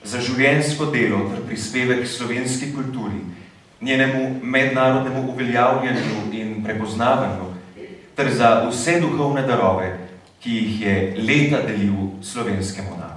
za življenjsko delo ter prispevek slovenski kulturi, njenemu mednarodnemu uveljavljanju in prepoznavanju, ter za vse duhovne darove, ki jih je leta delil slovenskemu narodu.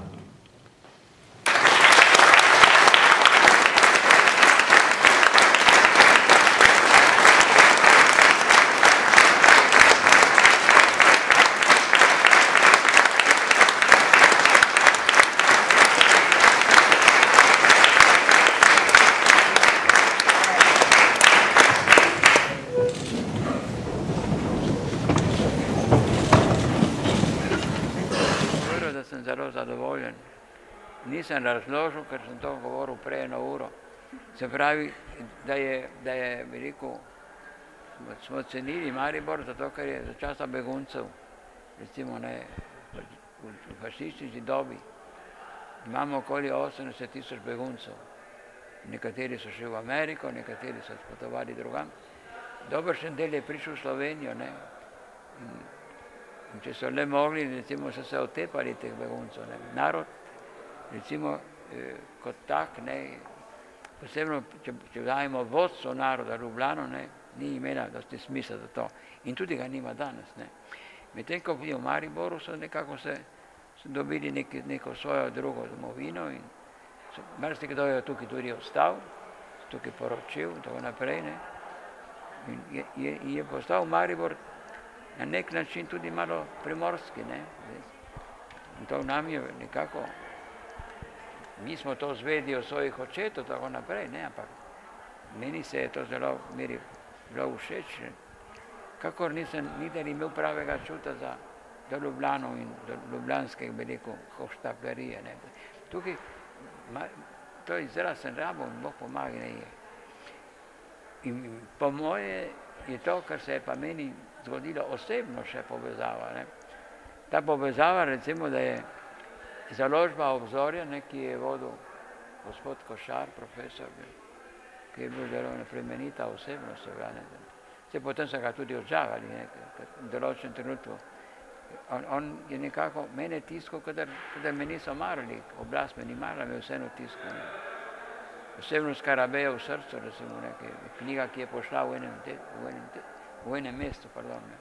Nisem razložil, ker sem to govoril prej 1 uro. Se pravi, da je veliko, smo cenili Maribor, zato ker je za časa beguncev, recimo v fašistični dobi, imamo okoli 80 000 beguncev. Nekateri so šli v Ameriko, nekateri so potovali drugam. Dobršen del je prišel v Slovenijo, ne. In če so le mogli, recimo, so se otepali teh beguncev, ne. Narod, recimo, kot tak, ne, posebno, če dajemo vodstvo naroda Ljubljano, ne, ni imela dosti smisla za to. In tudi ga nima danes, ne. Medtem ko v Mariboru so nekako se dobili neko svojo drugo domovino in marsikdo je tukaj tudi ostal, tukaj poročil in tako naprej, ne. In je postal Maribor na nek način tudi malo primorski, ne. In to nam je nekako, mi smo to zvedeli od svojih očetov, tako naprej, ne, ampak meni se je to zelo bilo všeč, kakor nisem nikdar imel pravega čuta za Ljubljano in do ljubljanske, bi rekel, hohštaplerije, ne. Tukaj, to izraz sem rabil, Bog pomaga, ne. In po moje je to, kar se je pa meni zgodilo osebno še povezava, ne. Ta povezava, recimo, da je založba Obzorja, ne, ki je vodil gospod Košar, profesor, ki je bil zelo plemenita osebnost, se potem so ga tudi odžagali, ne, v določenem trenutku. On je nekako mene tiskal, kadar me niso marali, oblast me ni marala, me vseeno tiskal, ne. Osebno Skarabejev srce, recimo, ne, knjiga, ki je pošla v enem mestu, pardon, ne,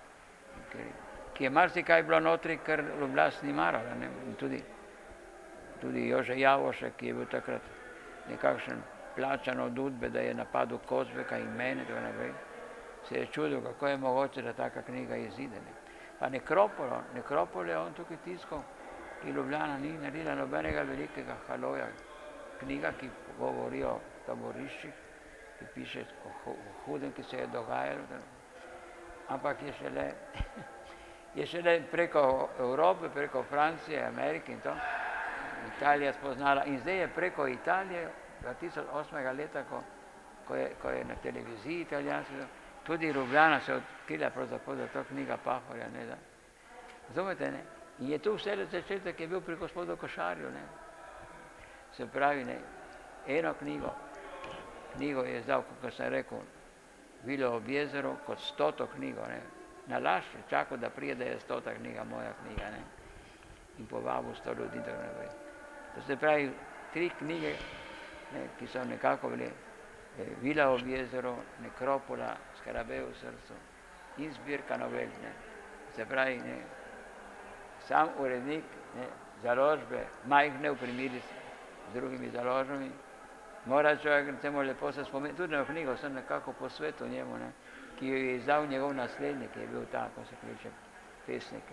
ki je marsikaj bilo notri, ker oblast ni marala, ne, in tudi Jože Javošek, ki je bil takrat nekakšen plačan od Udbe, da je napadel Kozbeka in mene, tako naprej, se je čudil, kako je mogoče, da taka knjiga izide, ne. Pa Nekropol je on tukaj tiskal, ki Ljubljana ni naredila nobenega velikega haloja. Knjiga, ki govori o taboriščih, ki piše o hudem, ki se je dogajalo, ampak je šele preko Evrope, preko Francije, Amerike in to, Italija spoznala in zdaj je preko Italije 2008. leta, ko je na televiziji italijansko, tudi Ljubljana se odkrila pravzaprav za to knjiga Pahorja, ne, da. Razumete, ne? In je tu vse začetek je bil pri gospodu Košarju, ne. Se pravi, ne, eno knjigo je izdal, kot sem rekel, Vilo ob jezeru, kot 100. knjigo, ne. Na laž je čakal, da prije, da je 100. knjiga, moja knjiga, ne. In povabil 100 ljudi, tako naprej. To se pravi, 3 knjige, ne, ki so nekako bile Vila ob jezeru, Nekropola, Skarabejev srcu in zbirka novel, ne. Se pravi, ne, sam urednik, ne, založbe, majhne v primeri z drugimi založbami, mora človek, recimo, lepo se spomenuti, tudi na knjigo sem nekako posvetil njemu, ne, ki jo je izdal njegov naslednik, ki je bil ta, ko se kliče pesnik